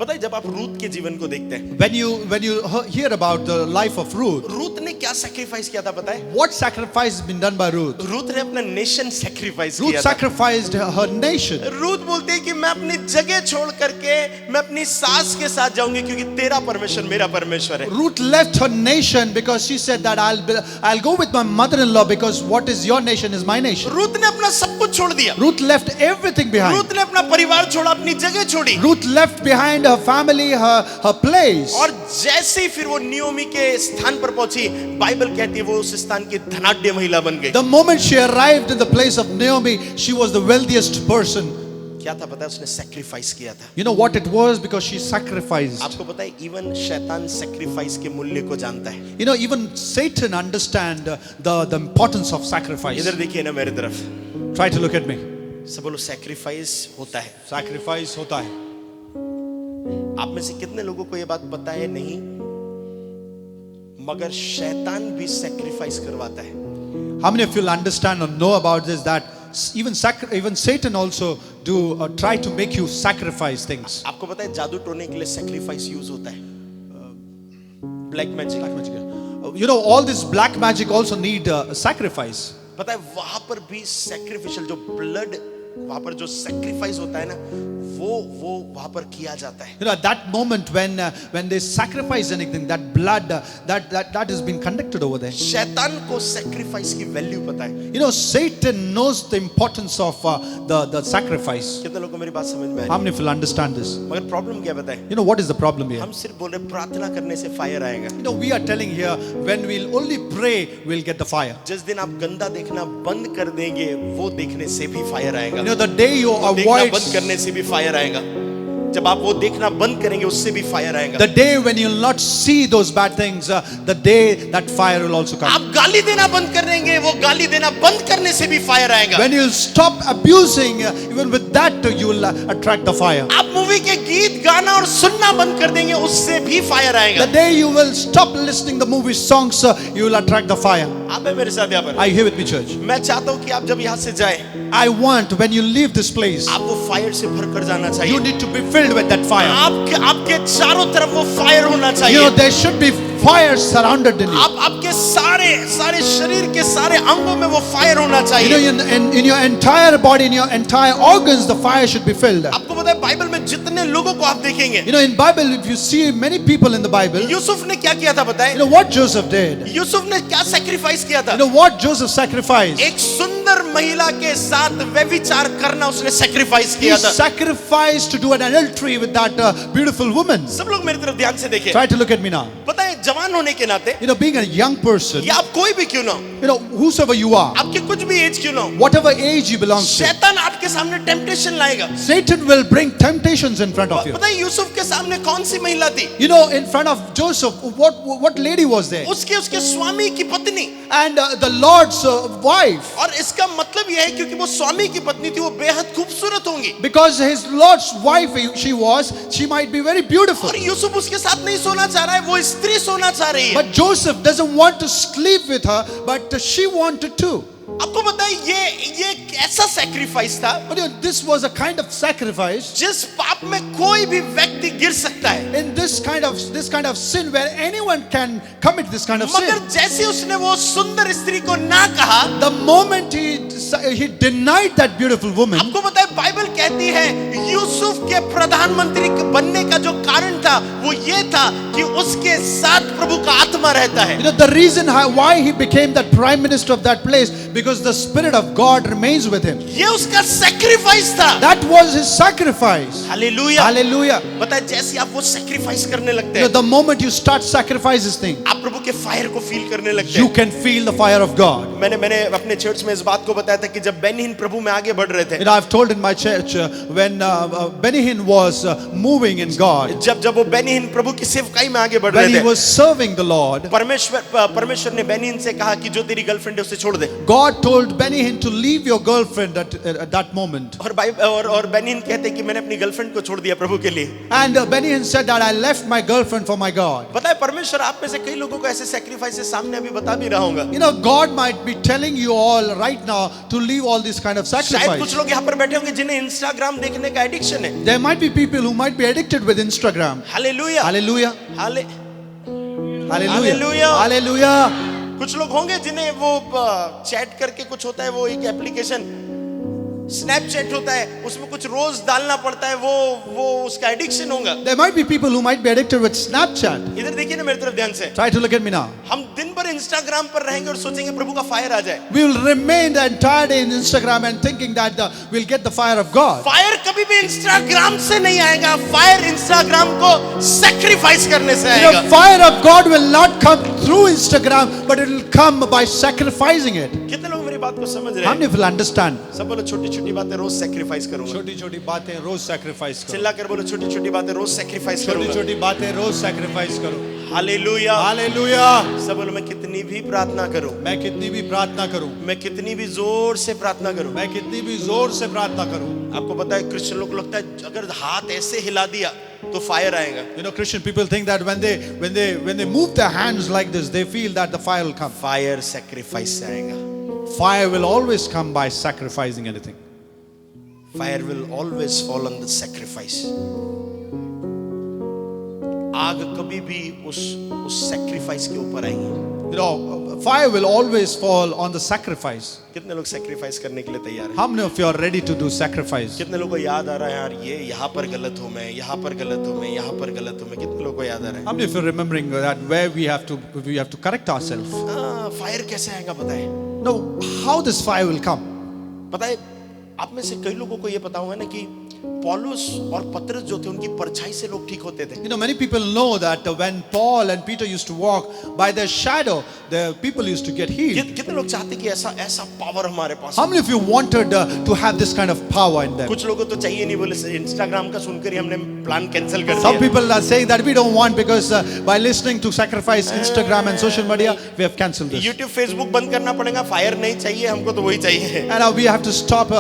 पता है जब आप रूत के जीवन को देखते हैं, When you hear about the life of Ruth, Ruth ने क्या सैक्रिफाइस किया था पता है? what sacrifice has been done by Ruth? Ruth ने अपना नेशन सैक्रिफाइस Ruth किया था। sacrificed her nation. रूत बोलती है कि मैं अपनी जगह छोड़ करके मैं अपनी सास के साथ जाऊंगी क्योंकि तेरा परमेश्वर मेरा परमेश्वर है। Ruth left her nation because she said that I'll go with my mother-in-law because what is your nation is my nation. Ruth ने अपना सब कुछ छोड़ दिया। Ruth left everything behind. Ruth ने अपना परिवार छोड़ा, अपनी जगह छोड़ी। Ruth left behind her family, her place. और जैसे ही फिर वो नियोमी के स्थान पर पहुंची, बाइबल कहती है वो उस स्थान की धनाढ्य महिला बन गई। The moment she arrived in the place of Naomi, she was the wealthiest person. क्या था पता है? उसने सैक्रिफाइस किया था। You know what it was? Because she sacrificed. आपको पता है इवन शैतान सैक्रिफाइस के मूल्य को जानता है। You know, even Satan understand the importance of sacrifice. इधर देखिए ना मेरे तरफ, Try to look at me. सब बोलो सैक्रिफाइस होता है। Sacrifice होता है. आप में से कितने लोगों को ये बात पता है? नहीं, मगर शैतान भी सैक्रिफाइस करवाता है। How many of you understand or know about this, that even Satan also try to make you sacrifice things? आपको पता है जादू टोने के लिए सैक्रिफाइस यूज होता है, black magic. You know, all this black magic also need sacrifice. पता है वहां पर भी सैक्रिफिशियल जो ब्लड, वहां पर जो सैक्रिफाइस होता है ना, वो वहां पर किया जाता है। You know, at that moment when they sacrifice anything, that blood that has been conducted over there. शैतान को सैक्रिफाइस की वैल्यू पता है। You know, Satan knows the importance of the sacrifice. कितने लोगों को मेरी बात समझ में How I? many of you understand this? मगर प्रॉब्लम क्या पता है? You know what is the problem here? हम सिर्फ बोल रहे प्रार्थना करने से फायर आएगा। You know, we are telling here, when we'll only pray, we'll get the fire. जिस दिन आप गंदा देखना बंद कर देंगे, वो देखने से भी फायर आएगा। You know, the day you देखना avoid, बंद करने से भी फायर आएगा। जब आप वो देखना बंद करेंगे, उससे भी फायर आएगा। the day when you'll not see those bad things, the day that fire will also come. आप गाली देना बंद कर देंगे, वो गाली देना बंद करने से भी फायर आएगा। When you'll stop abusing, even with that you will attract the fire. आप मूवी के गीत गाना और सुनना बंद कर देंगे, उससे भी फायर आएगा। The day you will stop listening the movie songs, you will attract the fire. आप है मेरे साथ यहाँ पर? Are you here with me, church? मैं चाहता हूँ कि आप जब यहाँ से जाए, I want when you leave this place, आप वो फायर से भर कर जाना चाहिए। you need to be filled with that fire. आपके चारों तरफ वो फायर होना You चाहिए। know, there should be fire surrounded in you. आपके सारे शरीर के सारे अंगों में वो फायर होना You know, चाहिए। in your entire body, in your entire organs, the fire should be filled. आपको पता है बाइबल में जितने लोगों को आप देखेंगे, You know, in Bible, if you see many people in the Bible, Yusuf ने क्या किया था बताएं? you know what Joseph did. Yusuf ने क्या सैक्रिफाइस किया था? You know what Joseph sacrificed. एक सुंदर महिला के साथ व्यभिचार करना उसने सैक्रिफाइस He किया था। sacrificed to do an adultery with that beautiful woman. सब लोग मेरी तरफ ध्यान से देखें। Try to look at me now. पता है जवान होने के नाते, You know, being a young person, या आप कोई भी क्यों ना हो, you know, whosoever you are, आपके कुछ भी एज क्यों ना हो, whatever age you belong to, शैतान आपके सामने टेम्पटेशन लाएगा। Satan will bring temptations in front of you. पता है यूसुफ के सामने कौन सी महिला थी? You know, in front of Joseph, what lady was there? उसके स्वामी की पत्नी। And the Lord's wife. और इसका मतलब यह है क्योंकि वो स्वामी की पत्नी थी, वो बेहद खूबसूरत होंगी। Because his Lord's wife she might be very beautiful. और यूसुफ उसके साथ नहीं सोना चाह रहा है, वो स्त्री सोना चाह रही है। But Joseph doesn't want to sleep with her, but she wanted to. आपको पता है ये एक ऐसा सैक्रिफाइस था, But you know, this was a kind of sacrifice जिस पाप में कोई भी व्यक्ति गिर सकता है। in this kind of sin where anyone can commit this kind of मगर sin. जैसे उसने वो सुंदर स्त्री को ना कहा, The moment he denied that beautiful woman, आपको पता है बाइबल कहती है यूसुफ के प्रधानमंत्री बनने का जो कारण था वो ये था कि उसके साथ प्रभु का आत्मा रहता है। you know, the reason why he became that prime minister of that place, because the Spirit of God remains with him. ये उसका सैक्रिफाइस था। That was his sacrifice. Hallelujah. Hallelujah. पता है जैसे आप वो सैक्रिफाइस करने लगते You know, हैं, the moment you start sacrifice this thing, आप प्रभु के फायर को फील करने लगते you हैं। can feel the fire of God. मैंने अपने चर्च में इस बात को बताया था कि जब बेनी हिन प्रभु में आगे बढ़ रहे थे, You know, I've told in my church when Benny Hinn was moving in God. जब वो वो बेनी हिन प्रभु की सेवकाई में आगे बढ़ when रहे he थे, was serving the Lord, परमेश्वर ने बेनी हिन से कहा कि जो तेरी गर्लफ्रेंड है उसे छोड़ दे। God told Benny Hinn to leave your girlfriend at that moment. और बेनी हिन कहते कि मैंने अपनी गर्लफ्रेंड को छोड़ दिया प्रभु के लिए। And Benny Hinn said that I left my girlfriend for my God. पता है परमेश्वर आप में से कई लोगों को ऐसे सैक्रिफाइस सामने अभी बता भी रहा होगा। You know, God might be telling you all right now to leave all this kind of शायद sacrifice. कुछ लोग यहाँ पर बैठे होंगे जिन्हें इंस्टाग्राम देखने का एडिक्शन है। There might be people who might be addicted with Instagram. Hallelujah, Hallelujah. हाले Hallelujah. Hallelujah. Hallelujah. कुछ लोग होंगे जिन्हें वो चैट करके कुछ होता है, वो एक एप्लीकेशन स्नैपचैट होता है, उसमें कुछ रोज डालना पड़ता है, वो उसका एडिक्शन होगा। There might be people who might be addicted with Snapchat. इधर देखिए ना मेरी तरफ ध्यान से। Try to look at me now. हम दिन भर इंस्टाग्राम पर रहेंगे और सोचेंगे प्रभु का फायर आ जाए। We will remain the entire day in Instagram and thinking that we'll get the fire of God. Fire कभी भी इंस्टाग्राम से नहीं आएगा, फायर इंस्टाग्राम को सैक्रिफाइस करने से The आएगा। fire of God will not come through Instagram, but it will come by sacrificing it. कितने लोग मेरी बात को समझ रहे How हैं? many will understand? सब बोलो छोटी छोटी बातें रोज सैक्रिफाइस करूंगा। छोटी छोटी बातें रोज sacrifice करो। चिल्ला कर बोलो छोटी छोटी बातें रोज सैक्रिफाइस छोटी करूंगा। छोटी बातें रोज sacrifice करो। Hallelujah, Hallelujah. सब बोलो मैं कितनी भी प्रार्थना करूं, मैं कितनी भी प्रार्थना करूं, मैं कितनी भी जोर से प्रार्थना करूं। मैं कितनी भी जोर से प्रार्थना करूं। आपको पता है क्रिश्चियन लोग को लगता है अगर हाथ ऐसे हिला दिया तो फायर आएगा। You know, Christian people think that when they move their hands like this, they feel that the fire will come. Fire sacrifice से आएगा। Fire will always come by sacrificing anything. Fire will always fall on the sacrifice. आग कभी भी उस sacrifice के ऊपर आएंगी। You know, fire will always fall on the sacrifice. कितने लोग सैक्रिफाइस करने के लिए तैयार हैं? How many of you are ready to do sacrifice? कितने लोगों को याद आ रहा है यार ये यहाँ पर गलत हूँ मैं, यहाँ पर गलत हूँ मैं, यहाँ पर गलत हूँ मैं? कितने लोगों को याद आ रहा है? How many of you are remembering that where we have to correct ourselves? Fire कैसे आएगा पता है? No, how this fire will come? पता है आप में से कई लोगों को ये पता होगा ना कि पौलुस और पतरस जो थे उनकी परछाई से लोग ठीक होते थे। You know, many people know that when Paul and Peter used to walk by their shadow, the people used to get healed. कितने लोग चाहते कि ऐसा पावर हमारे पास? How many of you wanted to have this kind of power in them? कुछ लोगों तो चाहिए नहीं, बोले इंस्टाग्राम का सुनकर ही हमने प्लान कैंसिल कर Some दिया। people are saying that we don't want because by listening to sacrifice Instagram and social media, we have cancelled this. YouTube, Facebook बंद करना पड़ेगा, फायर नहीं चाहिए हमको, तो वही चाहिए। And now we have to stop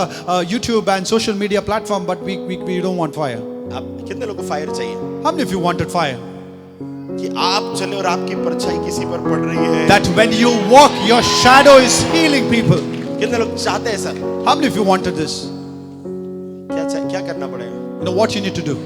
YouTube and social media platform, but we don't want fire. आप कितने लोगों को फायर चाहिए? How many of you wanted fire? कि आप चले और आपकी परछाई किसी पर पड़ रही है। That when you walk, your shadow is healing people. कितने लोग चाहते हैं sir? How many of you wanted this? क्या करना पड़ेगा? You know what you need to do.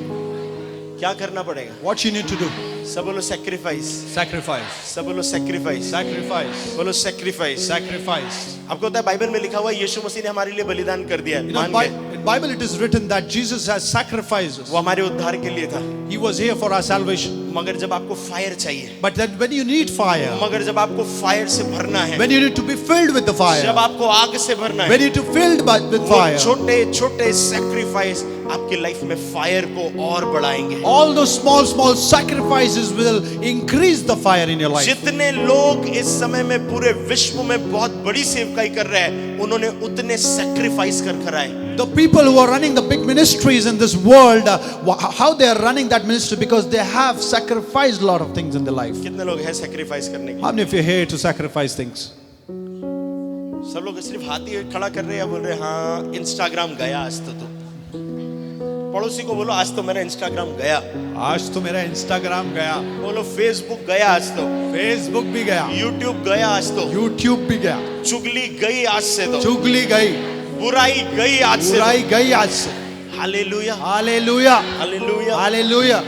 क्या करना पड़ेगा? What you need to do. सब बोलो सैक्रिफाइस। Sacrifice. सब बोलो सैक्रिफाइस। Sacrifice. बोलो सैक्रिफाइस। Sacrifice. आपको पता है बाइबल में लिखा हुआ है यीशु मसीह ने हमारे लिए बलिदान कर दिया है। You know, in Bible it is written that Jesus has sacrificed. वो हमारे उद्धार के लिए था। He was here for our salvation. मगर जब आपको फायर चाहिए, But then when you need fire, मगर जब आपको फायर से भरना है, when you need to be filled with the जब fire, आपको आग से भरना है, when you need to be filled with वो fire, छोटे छोटे सैक्रिफाइस आपकी लाइफ में फायर को और बढ़ाएंगे। all those small sacrifices will increase the fire in your life. जितने लोग इस समय में पूरे विश्व में बहुत बड़ी सेवकाई कर रहे हैं, उन्होंने उतने सैक्रिफाइस कर आए। The people who are running the big ministries in this world, how they are running that ministry because they have sacrificed a lot of things in their life. कितने लोग हैं सैक्रिफाइस करने के How many of you are here to sacrifice things? लिए? सब लोग सिर्फ हाथ ही खड़ा कर रहे हैं, बोल रहे हैं हाँ इंस्टाग्राम गया आज तो पड़ोसी को बोलो आज तो मेरा इंस्टाग्राम गया। आज तो मेरा इंस्टाग्राम गया। बोलो फेसबुक गया आज तो। फेसबुक भी गया। यूट्यूब गया आज तो। यूट्यूब भी गया। चुगली गई आज से तो। चुगली गई। बुराई गई आज से। बुराई गई आज से। Hallelujah, hallelujah, hallelujah, hallelujah.